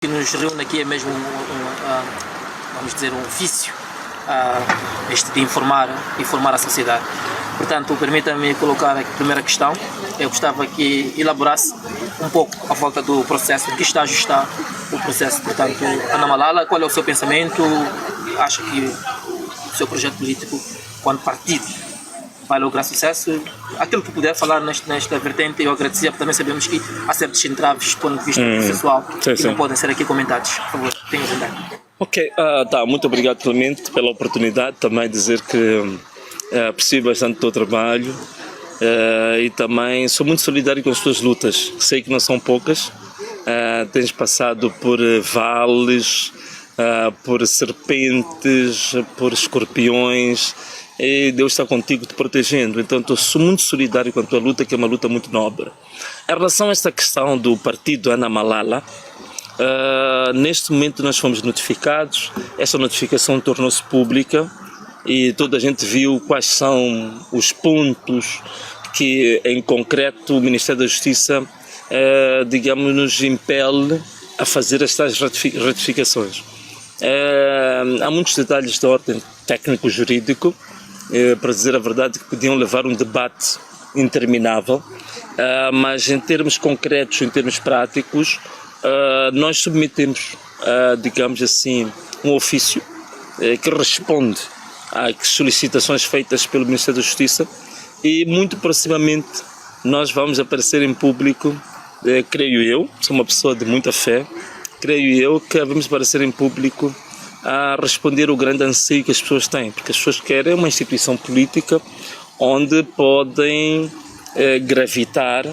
que nos reúne aqui é mesmo vamos dizer, um ofício, este de informar a sociedade. Portanto, permita-me colocar aqui a primeira questão. Eu gostava que elaborasse um pouco à volta do processo, em que estágio está o processo. Portanto, Ana Malala, qual é o seu pensamento? Acha que o seu projeto político, quando partido, vai lograr sucesso? Aquilo que puder falar nesta vertente, eu agradecia, porque também sabemos que há certos entraves do ponto de vista processual que não podem ser aqui comentados. Por favor, tenha vontade. Ok, muito obrigado, Clemente, pela oportunidade também de dizer que aprecio bastante o teu trabalho e também sou muito solidário com as tuas lutas. Sei que não são poucas, tens passado por vales, por serpentes, por escorpiões, e Deus está contigo te protegendo. Então sou muito solidário com a tua luta, que é uma luta muito nobre. Em relação a esta questão do partido Ana Malala, neste momento nós fomos notificados, essa notificação tornou-se pública e toda a gente viu quais são os pontos que em concreto o Ministério da Justiça digamos, nos impele a fazer estas ratificações. Há muitos detalhes de ordem técnico-jurídico, para dizer a verdade, que podiam levar um debate interminável, mas em termos concretos, em termos práticos, nós submetemos, digamos assim, um ofício que responde às solicitações feitas pelo Ministério da Justiça e muito proximamente nós vamos aparecer em público, creio eu, sou uma pessoa de muita fé, creio eu que vamos aparecer em público a responder o grande anseio que as pessoas têm, porque as pessoas querem uma instituição política onde podem gravitar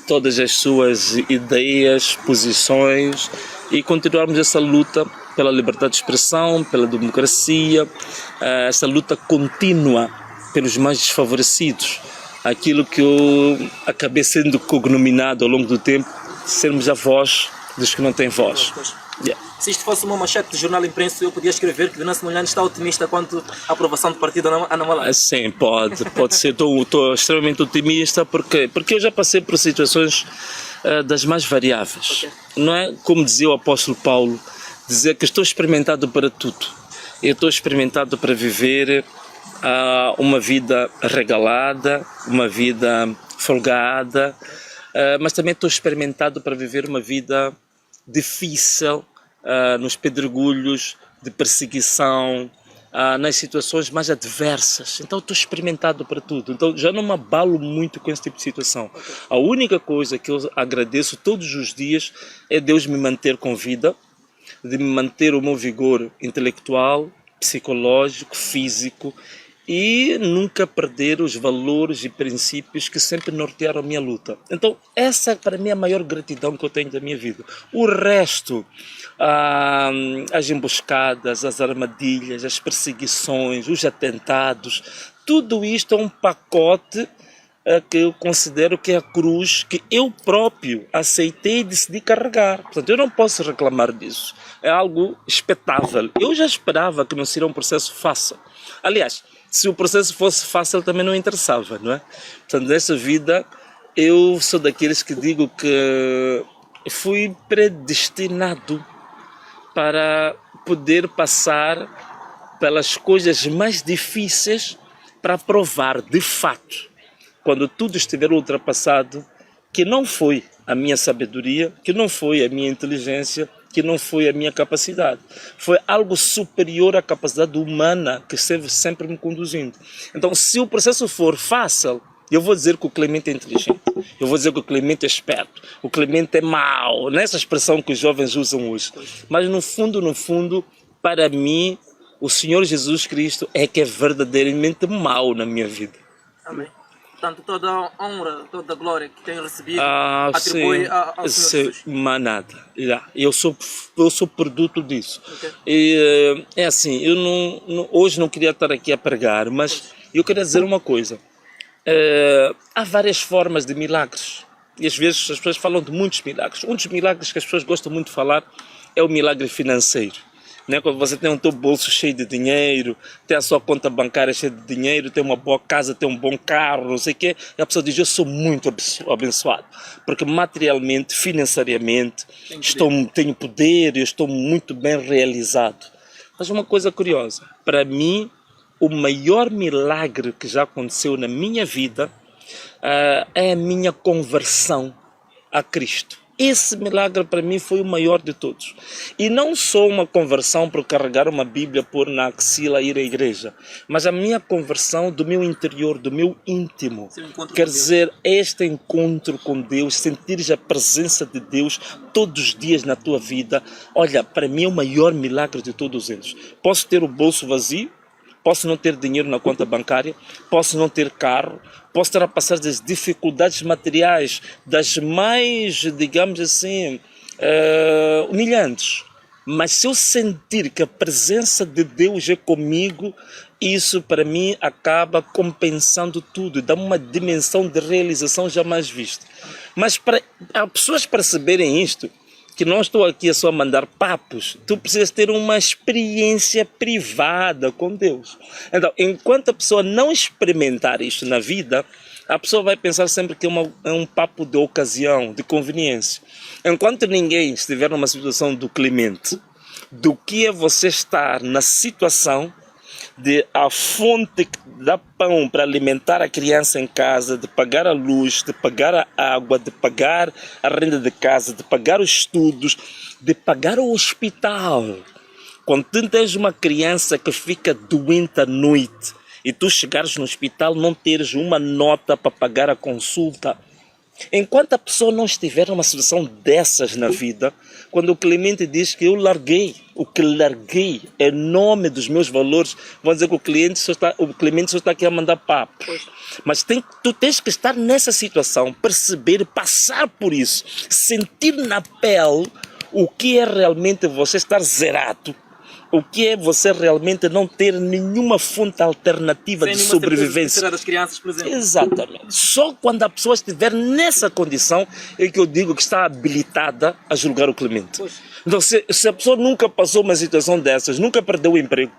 todas as suas ideias, posições e continuarmos essa luta pela liberdade de expressão, pela democracia, essa luta contínua pelos mais desfavorecidos, aquilo que eu acabei sendo cognominado ao longo do tempo, sermos a voz dos que não têm voz. Se isto fosse uma manchete de jornal impresso, eu podia escrever que Venâncio Mondlane está otimista quanto à aprovação do partido Ana Malala. Sim, pode ser. Estou extremamente otimista porque eu já passei por situações das mais variáveis. Não é como dizia o apóstolo Paulo, dizer que estou experimentado para tudo. Eu estou experimentado para viver uma vida regalada, uma vida folgada, mas também estou experimentado para viver uma vida difícil, nos pedregulhos de perseguição, nas situações mais adversas. Então estou experimentado para tudo. Então já não me abalo muito com esse tipo de situação. A única coisa que eu agradeço todos os dias é Deus me manter com vida, de me manter o meu vigor intelectual, psicológico, físico e nunca perder os valores e princípios que sempre nortearam a minha luta. Então essa para mim é a maior gratidão que eu tenho da minha vida. O resto, as emboscadas, as armadilhas, as perseguições, os atentados, tudo isto é um pacote que eu considero que é a cruz que eu próprio aceitei e decidi carregar. Portanto, eu não posso reclamar disso. É algo expectável. Eu já esperava que não seria um processo fácil. Aliás, se o processo fosse fácil também não interessava, não é? Portanto, nessa vida eu sou daqueles que digo que fui predestinado para poder passar pelas coisas mais difíceis para provar de fato, quando tudo estiver ultrapassado, que não foi a minha sabedoria, que não foi a minha inteligência, que não foi a minha capacidade. Foi algo superior à capacidade humana que esteve sempre me conduzindo. Então, se o processo for fácil, eu vou dizer que o Clemente é inteligente. Eu vou dizer que o Clemente é esperto. O Clemente é mau. Nessa expressão que os jovens usam hoje. Mas no fundo, para mim, o Senhor Jesus Cristo é que é verdadeiramente mau na minha vida. Amém. Portanto, toda a honra, toda a glória que tenho recebido atribui ao Senhor Jesus. Mas nada. Eu sou produto disso. Okay. E, é assim, eu hoje não queria estar aqui a pregar, mas eu queria dizer uma coisa. Há várias formas de milagres. E às vezes as pessoas falam de muitos milagres. Um dos milagres que as pessoas gostam muito de falar é o milagre financeiro. né? Quando você tem o teu bolso cheio de dinheiro, tem a sua conta bancária cheia de dinheiro, tem uma boa casa, tem um bom carro, não sei o quê, e a pessoa diz, eu sou muito abençoado, porque materialmente, financeiramente, tenho poder, eu estou muito bem realizado. Mas uma coisa curiosa, para mim, o maior milagre que já aconteceu na minha vida é a minha conversão a Cristo. Esse milagre para mim foi o maior de todos. E não só uma conversão por carregar uma Bíblia, pôr na axila e ir à igreja, mas a minha conversão do meu interior, do meu íntimo. Quer dizer, este encontro com Deus, sentires a presença de Deus todos os dias na tua vida. Olha, para mim é o maior milagre de todos eles. Posso ter o bolso vazio, posso não ter dinheiro na conta bancária, posso não ter carro, posso estar a passar das dificuldades materiais, das mais, digamos assim, humilhantes. Mas se eu sentir que a presença de Deus é comigo, isso para mim acaba compensando tudo, dá uma dimensão de realização jamais vista. Mas para as pessoas perceberem isto, que não estou aqui só a mandar papos, tu precisas ter uma experiência privada com Deus. Então, enquanto a pessoa não experimentar isto na vida, a pessoa vai pensar sempre que é um papo de ocasião, de conveniência. Enquanto ninguém estiver numa situação do Clemente, do que é você estar na situação de a fonte que dá pão para alimentar a criança em casa, de pagar a luz, de pagar a água, de pagar a renda de casa, de pagar os estudos, de pagar o hospital. Quando tu tens uma criança que fica doente à noite e tu chegares no hospital não teres uma nota para pagar a consulta, enquanto a pessoa não estiver numa situação dessas na vida, quando o Clemente diz que eu larguei, o que larguei é nome dos meus valores, vão dizer que o Clemente só está aqui a mandar papo. Mas tu tens que estar nessa situação, perceber, passar por isso, sentir na pele o que é realmente você estar zerado. O que é você realmente não ter nenhuma fonte alternativa de sobrevivência? Das crianças, por exemplo. Exatamente. Só quando a pessoa estiver nessa condição é que eu digo que está habilitada a julgar o Clemente. Pois. Então, se a pessoa nunca passou uma situação dessas, nunca perdeu o emprego,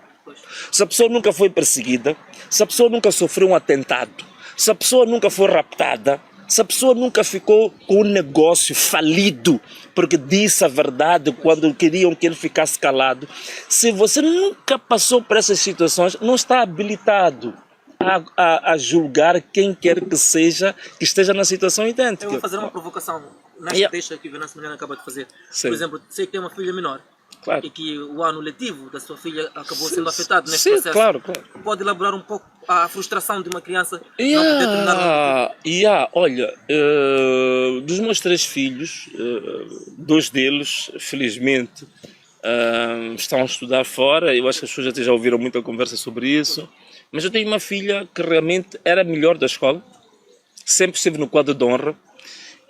se a pessoa nunca foi perseguida, se a pessoa nunca sofreu um atentado, se a pessoa nunca foi raptada, se a pessoa nunca ficou com um negócio falido porque disse a verdade quando queriam que ele ficasse calado, se você nunca passou por essas situações, não está habilitado a julgar quem quer que seja que esteja na situação idêntica. Eu vou fazer uma provocação nesta deixa que o Venâncio Mariano acaba de fazer. Sim. Por exemplo, sei que tem uma filha menor. Claro. E que o ano letivo da sua filha acabou sendo afetado neste processo. Claro. Pode elaborar um pouco a frustração de uma criança não poder terminar. Olha, dos meus 3 filhos, 2 deles, felizmente, estão a estudar fora. Eu acho que as pessoas já ouviram muita conversa sobre isso. Mas eu tenho uma filha que realmente era a melhor da escola, sempre esteve no quadro de honra.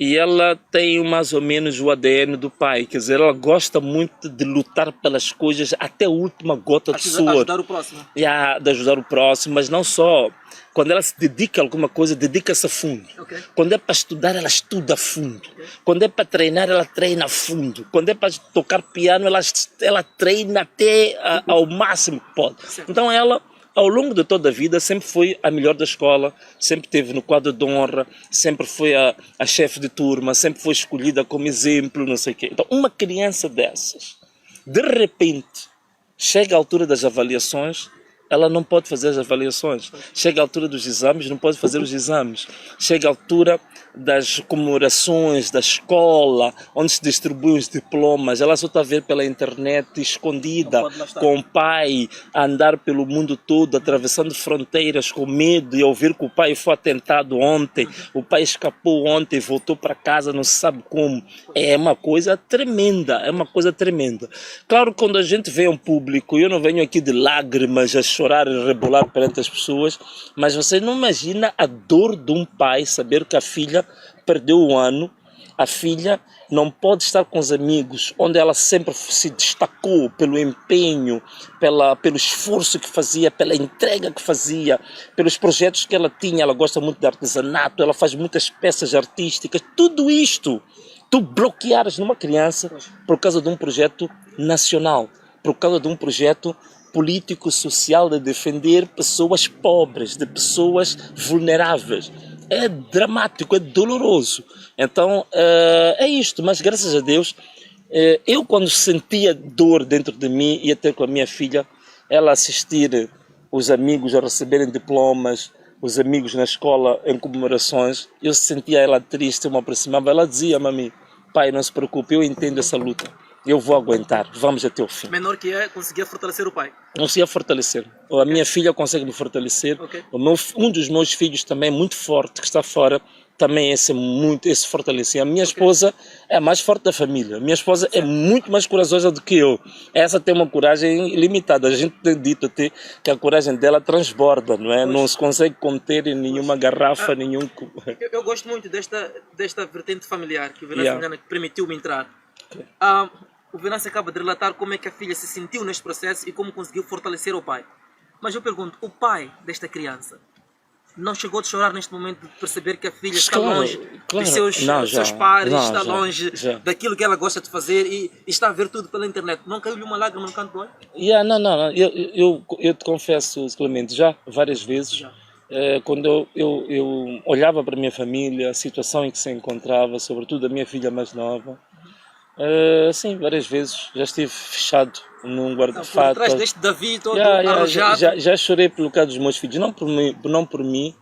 E ela tem mais ou menos o ADN do pai, quer dizer, ela gosta muito de lutar pelas coisas até a última gota de suor. De ajudar o próximo. De ajudar o próximo, mas não só. Quando ela se dedica a alguma coisa, dedica-se a fundo. Okay. Quando é para estudar, ela estuda a fundo. Okay. Quando é para treinar, ela treina a fundo. Quando é para tocar piano, ela treina até ao máximo que pode. Certo. Então ela, ao longo de toda a vida, sempre foi a melhor da escola, sempre esteve no quadro de honra, sempre foi a chefe de turma, sempre foi escolhida como exemplo, não sei o quê. Então, uma criança dessas, de repente, chega à altura das avaliações, ela não pode fazer as avaliações. Chega à altura dos exames, não pode fazer os exames. Chega à altura das comemorações da escola, onde se distribuem os diplomas, ela só está a ver pela internet, escondida, com o pai, a andar pelo mundo todo, atravessando fronteiras com medo, e ouvir que o pai foi atentado ontem, o pai escapou ontem, voltou para casa, não se sabe como. É uma coisa tremenda, é uma coisa tremenda. Claro, quando a gente vê um público, eu não venho aqui de lágrimas, a chorar e rebolar perante as pessoas, mas você não imagina a dor de um pai saber que a filha perdeu o ano, a filha não pode estar com os amigos, onde ela sempre se destacou pelo empenho, pelo esforço que fazia, pela entrega que fazia, pelos projetos que ela tinha. Ela gosta muito de artesanato, ela faz muitas peças artísticas. Tudo isto, tu bloqueares numa criança por causa de um projeto nacional. por causa de um projeto político-social de defender pessoas pobres, de pessoas vulneráveis. É dramático, é doloroso. Então, é isto, mas graças a Deus, eu quando sentia dor dentro de mim, ia ter com a minha filha, ela assistir os amigos a receberem diplomas, os amigos na escola em comemorações, eu sentia ela triste, eu me aproximava, ela dizia: mami, pai, não se preocupe, eu entendo essa luta, eu vou aguentar, vamos até o fim. Menor que é, conseguia fortalecer o pai. Conseguia fortalecer. A minha filha consegue me fortalecer. Um dos meus filhos também é muito forte, que está fora, também esse fortalecer. A minha esposa é a mais forte da família. A minha esposa é muito mais corajosa do que eu. Essa tem uma coragem ilimitada. A gente tem dito até que a coragem dela transborda, não é? Não se consegue conter em nenhuma garrafa, nenhum... Eu gosto muito desta vertente familiar que o Venâncio que permitiu-me entrar. O Venâncio acaba de relatar como é que a filha se sentiu neste processo e como conseguiu fortalecer o pai. Mas eu pergunto, o pai desta criança não chegou a chorar neste momento de perceber que a filha está longe dos seus pares, está longe daquilo que ela gosta de fazer e está a ver tudo pela internet? Não caiu-lhe uma lágrima no canto do olho? Não. Eu te confesso, Clemente, já várias vezes, quando eu olhava para a minha família, a situação em que se encontrava, sobretudo a minha filha mais nova, sim, várias vezes já estive fechado num guarda-fato. Por trás deste Davi todo arrojado. Já chorei pelo caso dos meus filhos, não por mim,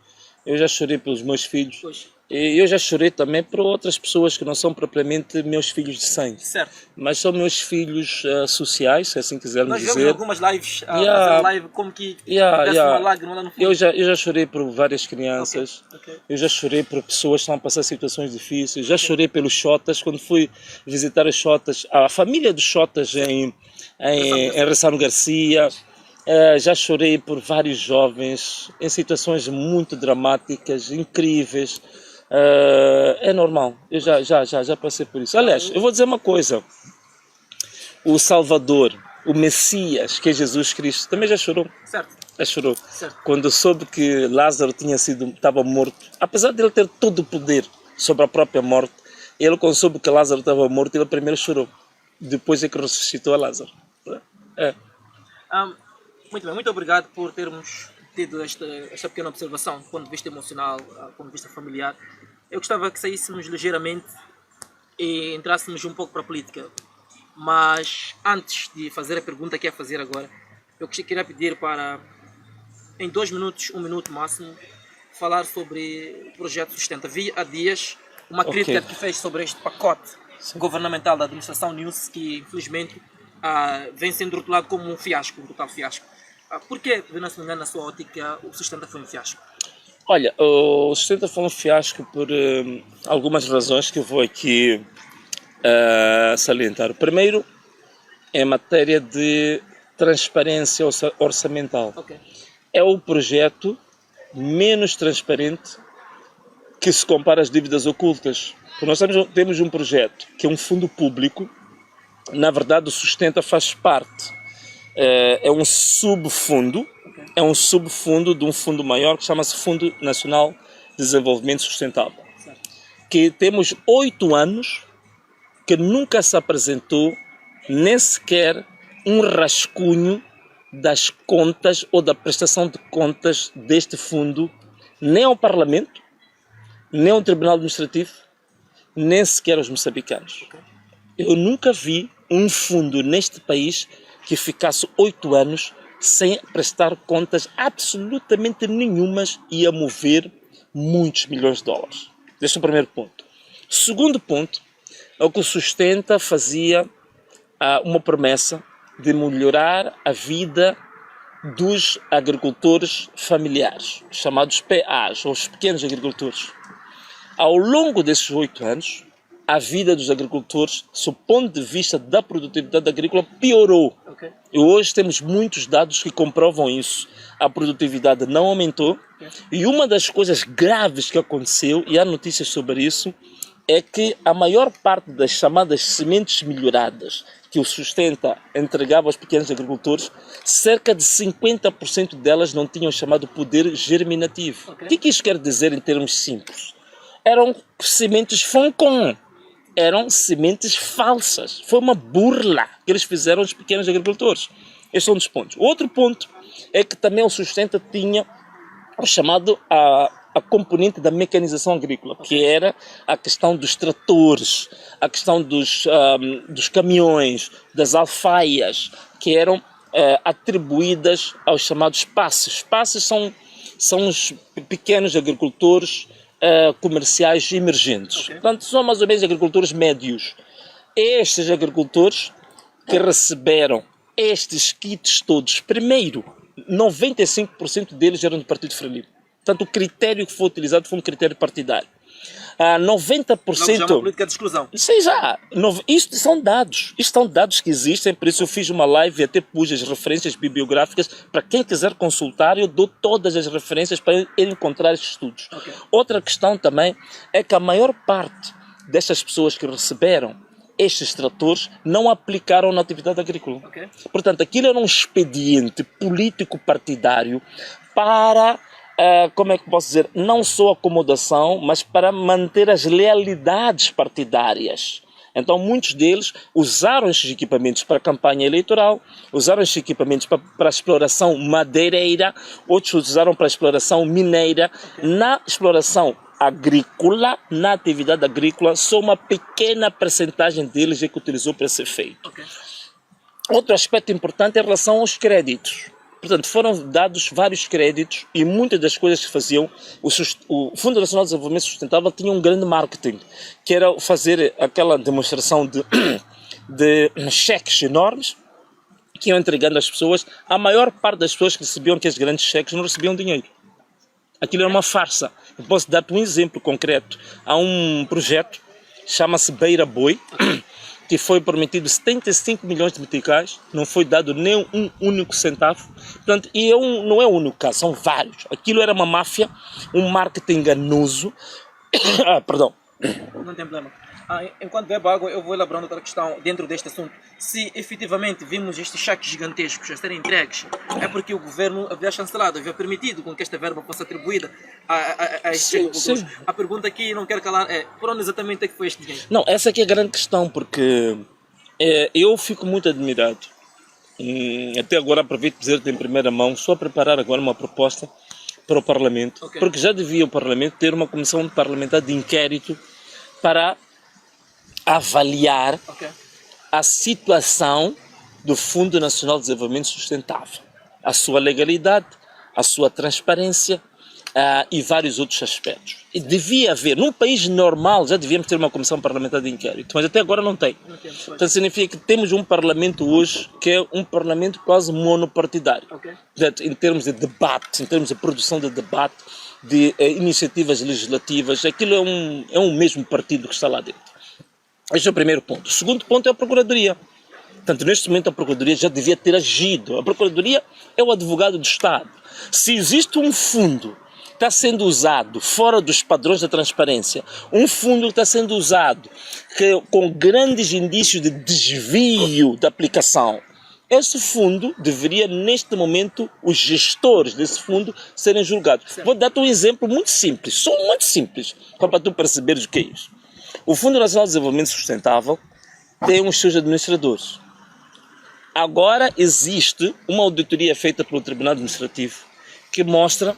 eu já chorei pelos meus filhos. Pois. E eu já chorei também por outras pessoas que não são propriamente meus filhos de sangue. Certo. Mas são meus filhos sociais, se assim quisermos dizer. Nós vemos algumas lives, fazer live como que uma lágrima lá no fundo. Eu já chorei por várias crianças, eu já chorei por pessoas que estão a passar situações difíceis, já chorei pelos Xotas, quando fui visitar os Xotas, a família dos Xotas em Ressano Garcia. Já chorei por vários jovens em situações muito dramáticas, incríveis. É normal, eu já passei por isso. Aliás, eu vou dizer uma coisa: o Salvador, o Messias, que é Jesus Cristo, também já chorou. Certo. Já chorou. Certo. Quando soube que Lázaro estava morto, apesar de ele ter todo o poder sobre a própria morte, ele, quando soube que Lázaro estava morto, ele primeiro chorou. Depois é que ressuscitou a Lázaro. Muito bem, muito obrigado por termos tido esta pequena observação do ponto de vista emocional, do ponto de vista familiar. Eu gostava que saíssemos ligeiramente e entrássemos um pouco para a política. Mas antes de fazer a pergunta que é fazer agora, eu queria pedir para, em 2 minutos, 1 minuto máximo, falar sobre o projeto Sustenta. Vi há dias uma crítica que fez sobre este pacote governamental da administração News, que infelizmente vem sendo rotulado como um fiasco, um total fiasco. Por que, na sua ótica, o Sustenta foi um fiasco? Olha, o Sustenta foi um fiasco por algumas razões que eu vou aqui salientar. Primeiro, em matéria de transparência orçamental. É o projeto menos transparente que se compara às dívidas ocultas. Nós temos um projeto que é um fundo público. Na verdade, o Sustenta faz parte. É um subfundo, de um fundo maior que chama-se Fundo Nacional de Desenvolvimento Sustentável, que temos 8 anos que nunca se apresentou nem sequer um rascunho das contas ou da prestação de contas deste fundo, nem ao Parlamento, nem ao Tribunal Administrativo, nem sequer aos moçambicanos. Eu nunca vi um fundo neste país que ficasse 8 anos sem prestar contas absolutamente nenhumas e a mover muitos milhões de dólares. Este é o primeiro ponto. Segundo ponto, é o que o Sustenta fazia uma promessa de melhorar a vida dos agricultores familiares, chamados PAs, ou os pequenos agricultores. Ao longo desses 8 anos, a vida dos agricultores, do ponto de vista da produtividade agrícola, piorou. E hoje temos muitos dados que comprovam isso. A produtividade não aumentou. E uma das coisas graves que aconteceu, e há notícias sobre isso, é que a maior parte das chamadas sementes melhoradas que o Sustenta entregava aos pequenos agricultores, cerca de 50% delas não tinham chamado poder germinativo. O que isso quer dizer em termos simples? Eram sementes Foncon. eram sementes falsas. Foi uma burla que eles fizeram aos pequenos agricultores. Este é um dos pontos. O outro ponto é que também o Sustenta tinha o chamado a componente da mecanização agrícola, que era a questão dos tratores, a questão dos caminhões, das alfaias, que eram atribuídas aos chamados passes. Passes são os pequenos agricultores comerciais emergentes. Portanto, são mais ou menos agricultores médios. Estes agricultores que receberam estes kits todos, primeiro, 95% deles eram do Partido Frelimo. Portanto, o critério que foi utilizado foi um critério partidário. 90%... Já uma política de exclusão. Sim, já. Isto são dados. Isto são dados que existem, por isso eu fiz uma live e até pus as referências bibliográficas para quem quiser consultar. Eu dou todas as referências para ele encontrar estes estudos. Outra questão também é que a maior parte destas pessoas que receberam estes tratores não aplicaram na atividade agrícola. Portanto, aquilo era um expediente político partidário para... como é que posso dizer, não só acomodação, mas para manter as lealidades partidárias. Então muitos deles usaram estes equipamentos para a campanha eleitoral, usaram estes equipamentos para a exploração madeireira, outros usaram para a exploração mineira. Na exploração agrícola, na atividade agrícola, só uma pequena percentagem deles é que utilizou para ser feito. Outro aspecto importante é em relação aos créditos. Portanto, foram dados vários créditos e muitas das coisas que faziam, o Fundo Nacional de Desenvolvimento Sustentável tinha um grande marketing, que era fazer aquela demonstração de cheques enormes que iam entregando às pessoas. A maior parte das pessoas que recebiam aqueles grandes cheques não recebiam dinheiro. Aquilo era uma farsa. Eu posso dar-te um exemplo concreto. Há um projeto, chama-se Beira Boi, que foi prometido 75 milhões de meticais, não foi dado nem um único centavo. Portanto, e não é o único caso, são vários. Aquilo era uma máfia, um marketing enganoso. Perdão. Não tem problema. Enquanto bebo água, eu vou elaborando outra questão dentro deste assunto. Se efetivamente vimos estes cheques gigantescos a serem entregues, é porque o governo havia chancelado, havia permitido com que esta verba fosse atribuída a estes agricultores. A pergunta aqui, não quero calar, é por onde exatamente é que foi este dinheiro? Não, essa aqui é a grande questão, porque eu fico muito admirado. Até agora aproveito para dizer-te em primeira mão, só a preparar agora uma proposta para o Parlamento, porque já devia o Parlamento ter uma comissão parlamentar de inquérito para avaliar a situação do Fundo Nacional de Desenvolvimento Sustentável, a sua legalidade, a sua transparência e vários outros aspectos. E devia haver, num país normal, já devíamos ter uma comissão parlamentar de inquérito, mas até agora não tem. Então significa que temos um parlamento hoje que é um parlamento quase monopartidário. Em termos de debate, em termos de produção de debate, de iniciativas legislativas, aquilo é um mesmo partido que está lá dentro. Este é o primeiro ponto. O segundo ponto é a Procuradoria. Portanto, neste momento a Procuradoria já devia ter agido. A Procuradoria é o advogado do Estado. Se existe um fundo que está sendo usado fora dos padrões da transparência, um fundo que está sendo usado com grandes indícios de desvio da aplicação, esse fundo deveria, neste momento, os gestores desse fundo serem julgados. Vou dar-te um exemplo muito simples, só muito simples, para tu perceberes o que é isso. O Fundo Nacional de Desenvolvimento Sustentável tem os seus administradores. Agora existe uma auditoria feita pelo Tribunal Administrativo que mostra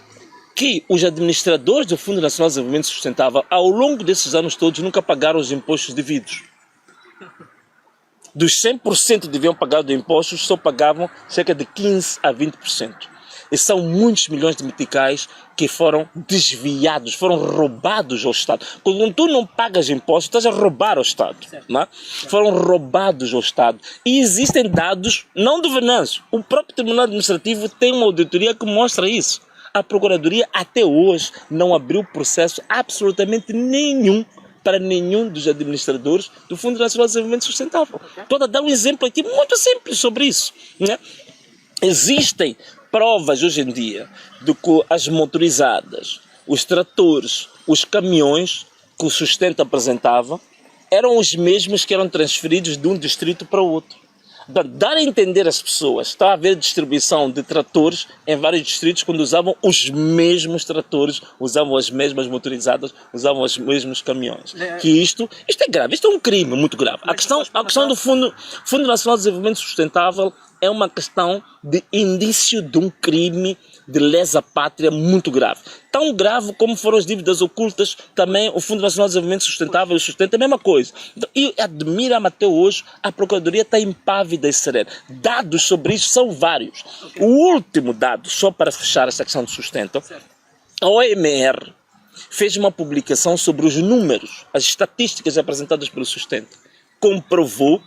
que os administradores do Fundo Nacional de Desenvolvimento Sustentável, ao longo desses anos todos, nunca pagaram os impostos devidos. Dos 100% que deviam pagar de impostos, só pagavam cerca de 15% a 20%. E são muitos milhões de meticais que foram desviados, foram roubados ao Estado. Quando tu não pagas impostos, estás a roubar ao Estado. Não é? Foram roubados ao Estado. E existem dados, não do Venâncio. O próprio Tribunal Administrativo tem uma auditoria que mostra isso. A Procuradoria até hoje não abriu processo absolutamente nenhum para nenhum dos administradores do Fundo Nacional de Desenvolvimento Sustentável. Estou a dar um exemplo aqui muito simples sobre isso. Né? Existem provas hoje em dia de que as motorizadas, os tratores, os caminhões que o Sustenta apresentava eram os mesmos que eram transferidos de um distrito para o outro. Dar a entender às pessoas, está a haver distribuição de tratores em vários distritos quando usavam os mesmos tratores, usavam as mesmas motorizadas, usavam os mesmos caminhões. Que isto é grave, isto é um crime muito grave. A questão do Fundo Nacional de Desenvolvimento Sustentável é uma questão de indício de um crime de lesa pátria muito grave. Tão grave como foram as dívidas ocultas, também o Fundo Nacional de Desenvolvimento Sustentável sustenta a mesma coisa. E admira-me até hoje, a Procuradoria está impávida e serena. Dados sobre isso são vários. O último dado, só para fechar essa questão do sustento, a OMR fez uma publicação sobre os números, as estatísticas apresentadas pelo Sustento. Comprovou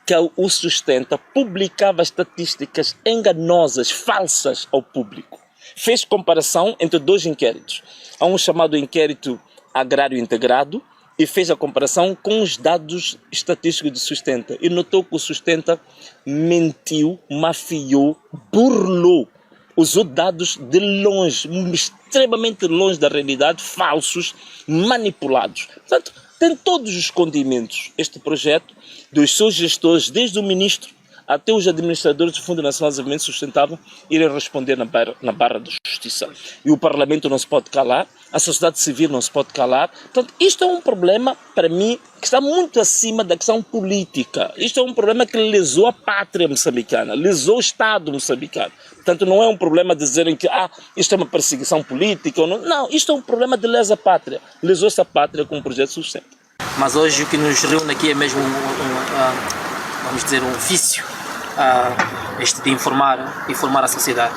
que o Sustenta publicava estatísticas enganosas, falsas ao público. Fez comparação entre dois inquéritos. Há um chamado inquérito agrário integrado e fez a comparação com os dados estatísticos do Sustenta. E notou que o Sustenta mentiu, mafiou, burlou. Usou dados de longe, extremamente longe da realidade, falsos, manipulados. Portanto, tem todos os condimentos este projeto, dos seus gestores, desde o ministro até os administradores do Fundo Nacional de Desenvolvimento Sustentável, irem responder na barra da justiça. E o Parlamento não se pode calar, a sociedade civil não se pode calar. Portanto, isto é um problema, para mim, que está muito acima da questão política. Isto é um problema que lesou a pátria moçambicana, lesou o Estado moçambicano. Portanto, não é um problema de dizerem que isto é uma perseguição política. Ou não. Não, isto é um problema de lesa pátria. Lesou essa pátria com o projeto Sustenta. Mas hoje o que nos reúne aqui é mesmo vamos dizer, um ofício de informar a sociedade.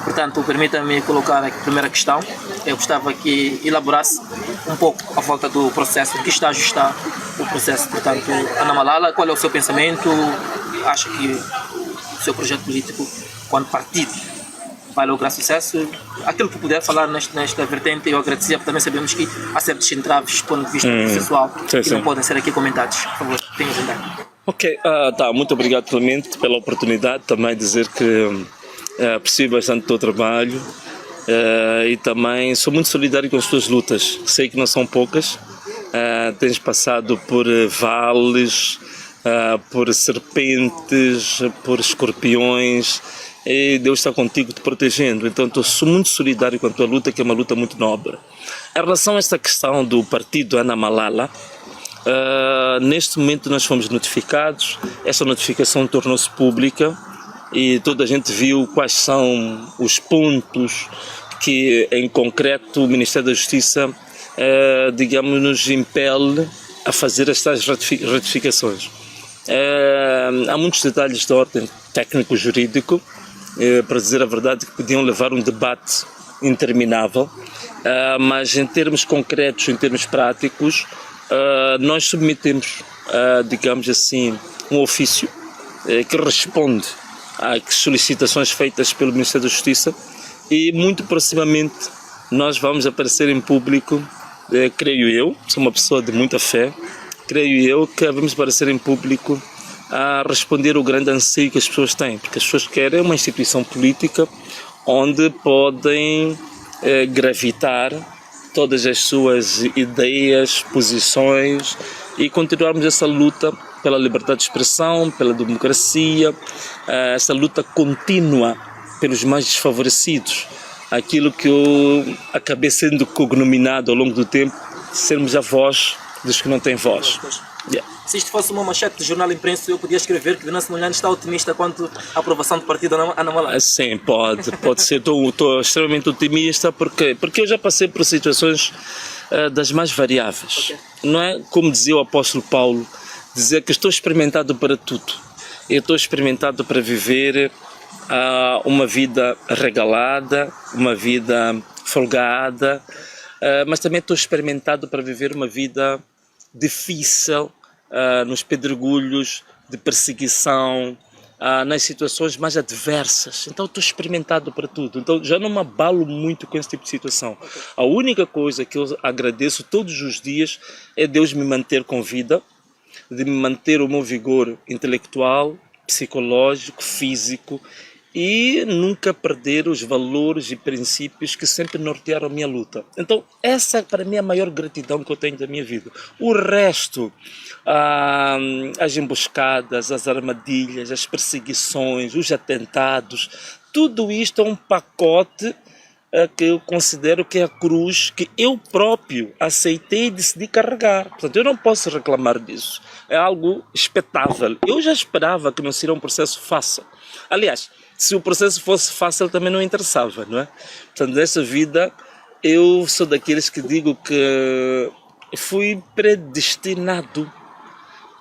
Portanto, permita-me colocar aqui a primeira questão. Eu gostava que elaborasse um pouco à volta do processo, em que estágio está o processo. Portanto, Ana Malala, qual é o seu pensamento? Acha que o seu projeto político, quando partido, vai lograr sucesso? Aquilo que puder falar nesta vertente, eu agradecia, porque também sabemos que há certos entraves, do ponto de vista processual, que não podem ser aqui comentados. Por favor, tenha vontade. Ok, muito obrigado, Clemente, pela oportunidade. Também dizer que aprecio bastante o teu trabalho e também sou muito solidário com as tuas lutas. Sei que não são poucas. Tens passado por vales, por serpentes, por escorpiões, e Deus está contigo te protegendo. Então sou muito solidário com a tua luta, que é uma luta muito nobre. Em relação a esta questão do partido Ana Malala, neste momento nós fomos notificados, essa notificação tornou-se pública e toda a gente viu quais são os pontos que em concreto o Ministério da Justiça digamos, nos impele a fazer estas ratificações. Há muitos detalhes de ordem técnico-jurídico, para dizer a verdade, que podiam levar um debate interminável, mas em termos concretos, em termos práticos, nós submetemos, digamos assim, um ofício que responde às solicitações feitas pelo Ministério da Justiça e muito proximamente nós vamos aparecer em público, creio eu, sou uma pessoa de muita fé, creio eu que vamos aparecer em público a responder o grande anseio que as pessoas têm, porque as pessoas querem uma instituição política onde podem gravitar todas as suas ideias, posições e continuarmos essa luta pela liberdade de expressão, pela democracia, essa luta contínua pelos mais desfavorecidos, aquilo que eu acabei sendo cognominado ao longo do tempo, sermos a voz dos que não têm voz. Yeah. Se isto fosse uma manchete de jornal impresso, eu podia escrever que Venâncio Mondlane está otimista quanto à aprovação do partido Ana Malala. Sim, pode ser. Estou extremamente otimista porque eu já passei por situações das mais variáveis. Okay. Não é como dizia o apóstolo Paulo, dizer que estou experimentado para tudo. Eu estou experimentado para viver uma vida regalada, uma vida folgada, mas também estou experimentado para viver uma vida difícil, nos pedregulhos de perseguição, nas situações mais adversas. Então estou experimentado para tudo. Então já não me abalo muito com esse tipo de situação. A única coisa que eu agradeço todos os dias é Deus me manter com vida, de me manter o meu vigor intelectual, psicológico, físico e nunca perder os valores e princípios que sempre nortearam a minha luta. Então, essa para mim é a maior gratidão que eu tenho da minha vida. O resto, as emboscadas, as armadilhas, as perseguições, os atentados, tudo isto é um pacote que eu considero que é a cruz que eu próprio aceitei e decidi carregar. Portanto, eu não posso reclamar disso. É algo expectável. Eu já esperava que não seria um processo fácil. Aliás, se o processo fosse fácil também não interessava, não é? Portanto, nessa vida, eu sou daqueles que digo que fui predestinado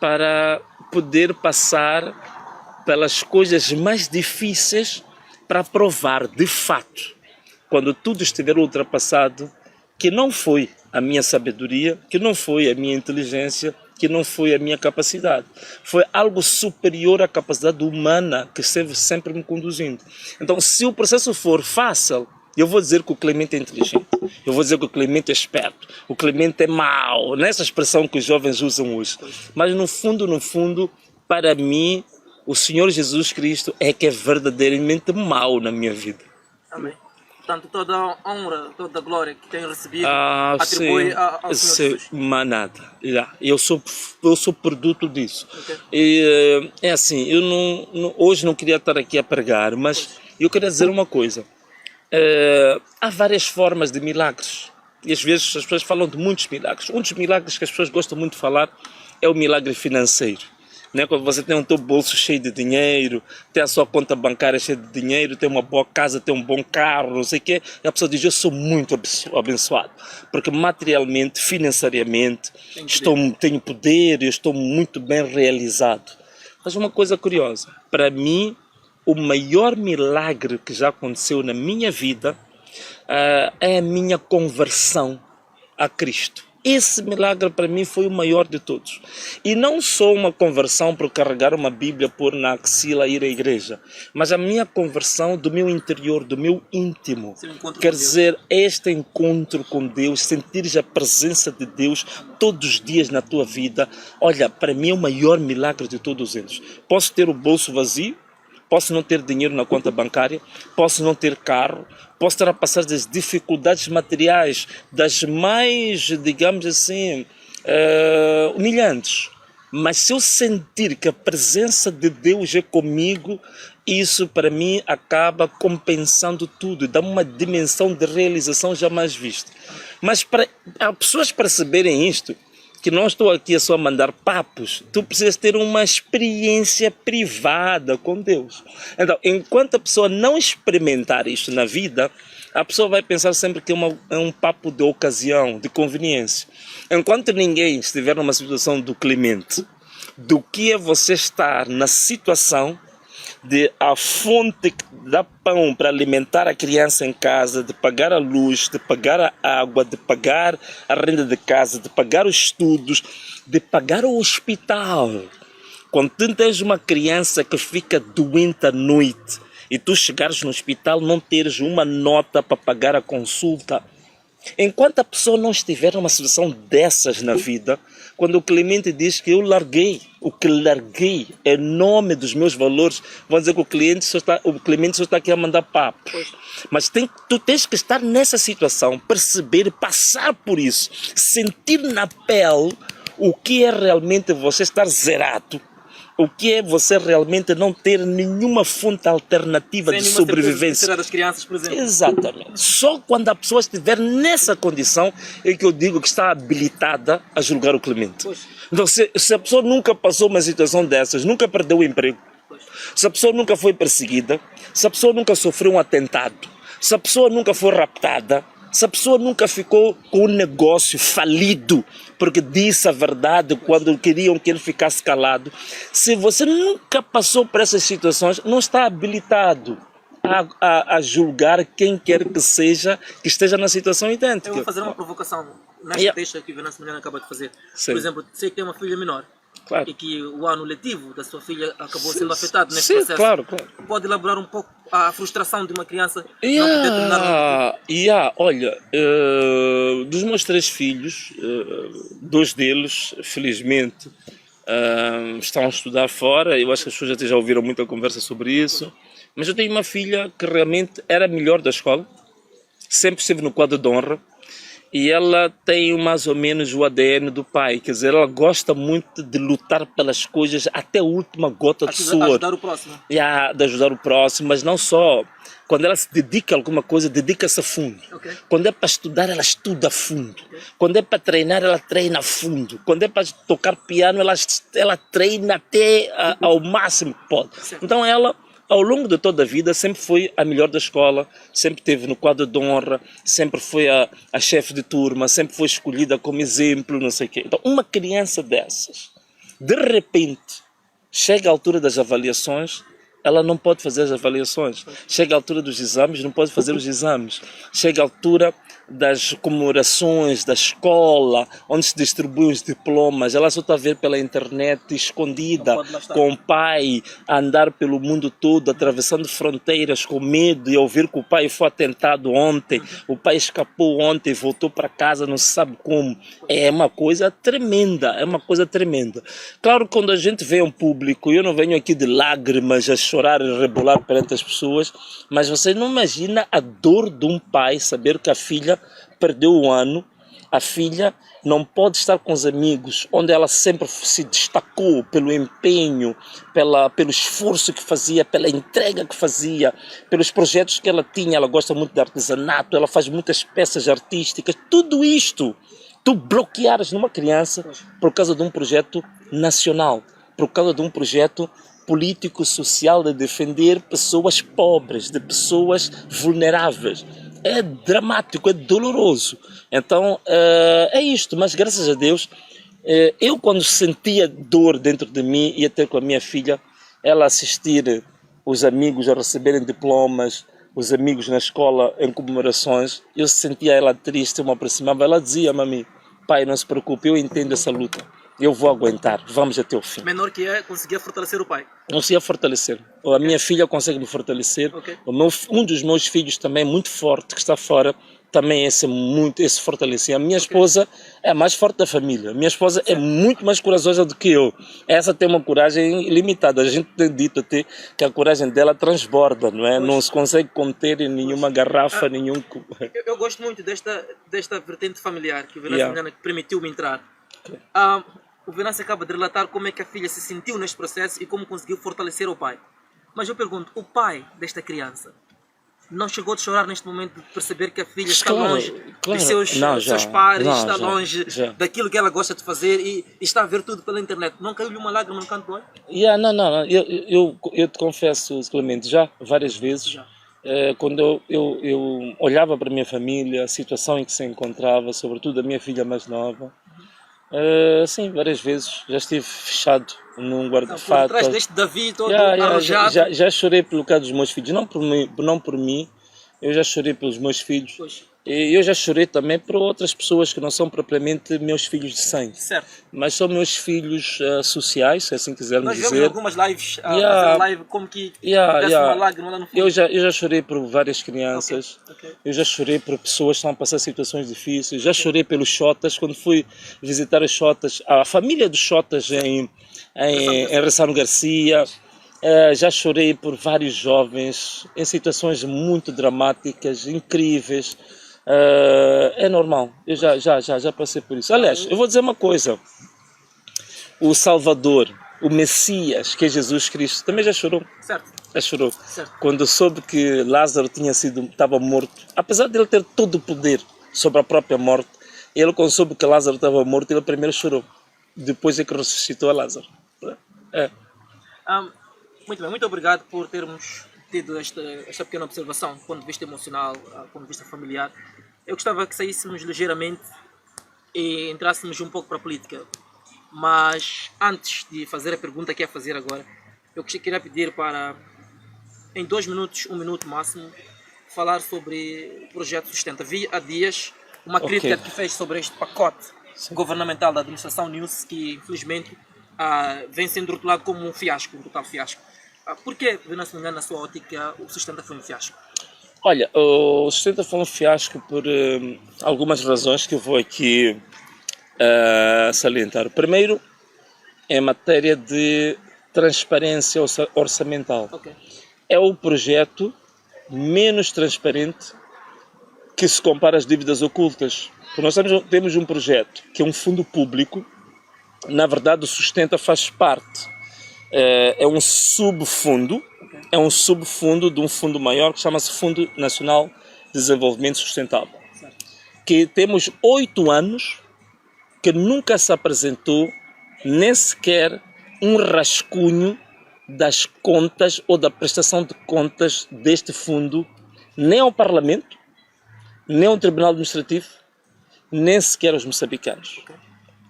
para poder passar pelas coisas mais difíceis para provar de fato, quando tudo estiver ultrapassado, que não foi a minha sabedoria, que não foi a minha inteligência, que não foi a minha capacidade. Foi algo superior à capacidade humana que esteve sempre me conduzindo. Então, se o processo for fácil, eu vou dizer que o Clemente é inteligente, eu vou dizer que o Clemente é esperto, o Clemente é mau, nessa expressão que os jovens usam hoje. Mas no fundo, para mim, o Senhor Jesus Cristo é que é verdadeiramente mau na minha vida. Amém. Portanto, toda a honra, toda a glória que tenho recebido atribui ao Senhor Jesus. Mas nada. Eu sou produto disso. Okay. E, é assim, eu hoje não queria estar aqui a pregar, mas eu queria dizer uma coisa. Há várias formas de milagres. E às vezes as pessoas falam de muitos milagres. Um dos milagres que as pessoas gostam muito de falar é o milagre financeiro. Né? Quando você tem o teu bolso cheio de dinheiro, tem a sua conta bancária cheia de dinheiro, tem uma boa casa, tem um bom carro, não sei o quê, e a pessoa diz, eu sou muito abençoado, porque materialmente, financeiramente, tenho poder, eu estou muito bem realizado. Mas uma coisa curiosa, para mim, o maior milagre que já aconteceu na minha vida é a minha conversão a Cristo. Esse milagre para mim foi o maior de todos. E não só uma conversão por carregar uma Bíblia, pôr na axila e ir à igreja, mas a minha conversão do meu interior, do meu íntimo. Quer dizer, este encontro com Deus, sentires a presença de Deus todos os dias na tua vida. Olha, para mim é o maior milagre de todos eles. Posso ter o bolso vazio, posso não ter dinheiro na conta bancária, posso não ter carro, posso estar a passar das dificuldades materiais, das mais, digamos assim, humilhantes. Mas se eu sentir que a presença de Deus é comigo, isso para mim acaba compensando tudo, dá uma dimensão de realização jamais vista. Mas para as pessoas perceberem isto, que não estou aqui só a mandar papos, tu precisas ter uma experiência privada com Deus. Então, enquanto a pessoa não experimentar isto na vida, a pessoa vai pensar sempre que é um papo de ocasião, de conveniência. Enquanto ninguém estiver numa situação do Clemente, do que é você estar na situação de a fonte que dá pão para alimentar a criança em casa, de pagar a luz, de pagar a água, de pagar a renda de casa, de pagar os estudos, de pagar o hospital. Quando tu tens uma criança que fica doente à noite e tu chegares no hospital não teres uma nota para pagar a consulta, enquanto a pessoa não estiver numa situação dessas na vida, quando o Clemente diz que eu larguei, o que larguei é nome dos meus valores, vão dizer que o Clemente só está aqui a mandar papo. Mas tu tens que estar nessa situação, perceber, passar por isso, sentir na pele o que é realmente você estar zerado, o que é você realmente não ter nenhuma fonte alternativa de sobrevivência. Das crianças, por exemplo. Exatamente. Só quando a pessoa estiver nessa condição é que eu digo que está habilitada a julgar o Clemente. Então, se a pessoa nunca passou uma situação dessas, nunca perdeu o emprego, se a pessoa nunca foi perseguida, se a pessoa nunca sofreu um atentado, se a pessoa nunca foi raptada, se a pessoa nunca ficou com um negócio falido porque disse a verdade quando queriam que ele ficasse calado, se você nunca passou por essas situações, não está habilitado a julgar quem quer que seja que esteja na situação idêntica. Eu vou fazer uma provocação nesta deixa que o Venâncio Milhano acaba de fazer. Sim. Por exemplo, sei que tem uma filha menor. Claro. E que o ano letivo da sua filha acabou sendo afetado neste processo. Claro. Pode elaborar um pouco a frustração de uma criança não poder terminar o olha, dos meus 3 filhos, 2 deles, felizmente, estão a estudar fora. Eu acho que as pessoas até já ouviram muita conversa sobre isso. Mas eu tenho uma filha que realmente era a melhor da escola, sempre esteve no quadro de honra, e ela tem mais ou menos o ADN do pai, quer dizer, ela gosta muito de lutar pelas coisas até a última gota de suor. Ajudar o próximo. De ajudar o próximo, mas não só. Quando ela se dedica a alguma coisa, dedica-se a fundo. Okay. Quando é para estudar, ela estuda a fundo. Okay. Quando é para treinar, ela treina a fundo. Quando é para tocar piano, ela treina até ao máximo que pode. Certo. Então ela, ao longo de toda a vida, sempre foi a melhor da escola, sempre esteve no quadro de honra, sempre foi a chefe de turma, sempre foi escolhida como exemplo, não sei o quê. Então, uma criança dessas, de repente, chega à altura das avaliações, ela não pode fazer as avaliações. Chega à altura dos exames, não pode fazer os exames. Chega à altura das comemorações da escola, onde se distribuem os diplomas, ela só está a ver pela internet, escondida, com o pai, a andar pelo mundo todo, atravessando fronteiras com medo, e ouvir que o pai foi atentado ontem, o pai escapou ontem e voltou para casa, não se sabe como. É uma coisa tremenda, é uma coisa tremenda. Claro, quando a gente vê um público, eu não venho aqui de lágrimas a chorar e rebolar perante as pessoas, mas você não imagina a dor de um pai saber que a filha perdeu o ano, a filha não pode estar com os amigos, onde ela sempre se destacou pelo empenho, pelo esforço que fazia, pela entrega que fazia, pelos projetos que ela tinha. Ela gosta muito de artesanato, ela faz muitas peças artísticas, tudo isto tu bloqueares numa criança por causa de um projeto nacional, por causa de um projeto político, social, de defender pessoas pobres, de pessoas vulneráveis. É dramático, é doloroso. Então, é isto. Mas, graças a Deus, eu quando sentia dor dentro de mim, ia ter com a minha filha, ela assistir os amigos a receberem diplomas, os amigos na escola em comemorações, eu sentia ela triste, eu me aproximava, ela dizia: mami, pai, não se preocupe, eu entendo essa luta. Eu vou aguentar, vamos até o fim. Menor que é, conseguia fortalecer o pai? Conseguia fortalecer. A minha filha consegue me fortalecer. Okay. Um dos meus filhos também, muito forte, que está fora, também esse fortalecer. A minha esposa é a mais forte da família. A minha esposa é muito mais corajosa do que eu. Essa tem uma coragem ilimitada. A gente tem dito até que a coragem dela transborda, não é? Não se consegue conter em nenhuma garrafa, nenhum... Eu gosto muito desta vertente familiar que o Venâncio que permitiu-me entrar. Okay. O Venâncio acaba de relatar como é que a filha se sentiu neste processo e como conseguiu fortalecer o pai. Mas eu pergunto, o pai desta criança não chegou a chorar neste momento de perceber que a filha está longe dos seus pares, está longe daquilo que ela gosta de fazer e está a ver tudo pela internet? Não caiu-lhe uma lágrima no canto do olho? Não. Eu te confesso, Clemente, já várias vezes, quando eu olhava para a minha família, a situação em que se encontrava, sobretudo a minha filha mais nova, sim, várias vezes já estive fechado num guarda-fato. Por trás deste Davi todo arrojado. Já chorei pelo caso dos meus filhos, não por mim, eu já chorei pelos meus filhos. Pois. E eu já chorei também por outras pessoas que não são propriamente meus filhos de sangue. Certo. Mas são meus filhos sociais, se assim quisermos dizer. Nós vemos algumas lives, live como que uma lágrima lá no fundo. Eu já chorei por várias crianças, okay. Eu já chorei por pessoas que estão a passar situações difíceis, já chorei pelos Xotas, quando fui visitar os Xotas, a família dos Xotas em Ressano Garcia. Já chorei por vários jovens em situações muito dramáticas, incríveis. É normal, eu já passei por isso. Aliás, eu vou dizer uma coisa: o Salvador, o Messias, que é Jesus Cristo, também já chorou. Certo. Já chorou. Certo. Quando soube que Lázaro estava morto, apesar de ele ter todo o poder sobre a própria morte, ele, quando soube que Lázaro estava morto, ele primeiro chorou. Depois é que ressuscitou a Lázaro. Muito bem, muito obrigado por termos tido esta pequena observação, do ponto de vista emocional, do ponto de vista familiar. Eu gostava que saíssemos ligeiramente e entrássemos um pouco para a política. Mas antes de fazer a pergunta que é fazer agora, eu queria pedir para, em 2 minutos, 1 minuto máximo, falar sobre o projeto Sustenta. Vi há dias uma crítica que fez sobre este pacote governamental da administração News, que infelizmente vem sendo rotulado como um fiasco, um total fiasco. Por que, na sua ótica, o Sustenta foi um fiasco? Olha, o Sustenta foi um fiasco por algumas razões que eu vou aqui salientar. Primeiro, em matéria de transparência orçamental. Ok. É o projeto menos transparente que se compara às dívidas ocultas. Porque nós temos um projeto que é um fundo público, na verdade o Sustenta faz parte, é um subfundo, é um subfundo de um fundo maior que chama-se Fundo Nacional de Desenvolvimento Sustentável, que temos 8 anos que nunca se apresentou nem sequer um rascunho das contas ou da prestação de contas deste fundo, nem ao Parlamento, nem ao Tribunal Administrativo, nem sequer aos moçambicanos.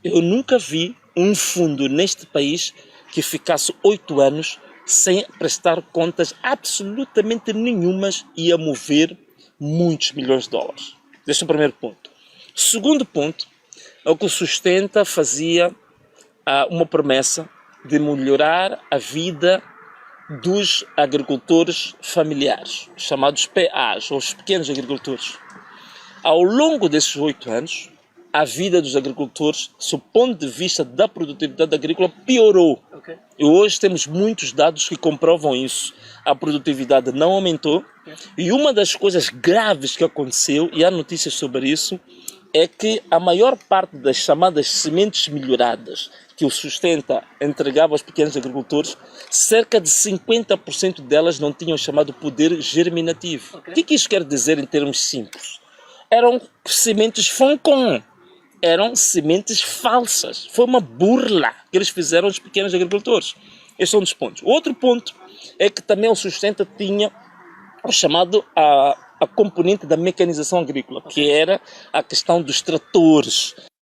Eu nunca vi um fundo neste país que ficasse 8 anos sem prestar contas absolutamente nenhumas e a mover muitos milhões de dólares. Este é o primeiro ponto. Segundo ponto, é o que o Sustenta fazia uma promessa de melhorar a vida dos agricultores familiares, chamados PAs, ou os pequenos agricultores. Ao longo desses 8 anos, a vida dos agricultores, do ponto de vista da produtividade agrícola, piorou. Ok. E hoje temos muitos dados que comprovam isso. A produtividade não aumentou. E uma das coisas graves que aconteceu, e há notícias sobre isso, é que a maior parte das chamadas sementes melhoradas que o Sustenta entregava aos pequenos agricultores, cerca de 50% delas não tinham chamado poder germinativo. Ok. O que isso quer dizer em termos simples? Eram sementes Foncon, eram sementes falsas. Foi uma burla que eles fizeram aos pequenos agricultores. Este é um dos pontos. O outro ponto é que também o Sustenta tinha o chamado a componente da mecanização agrícola, que era a questão dos tratores,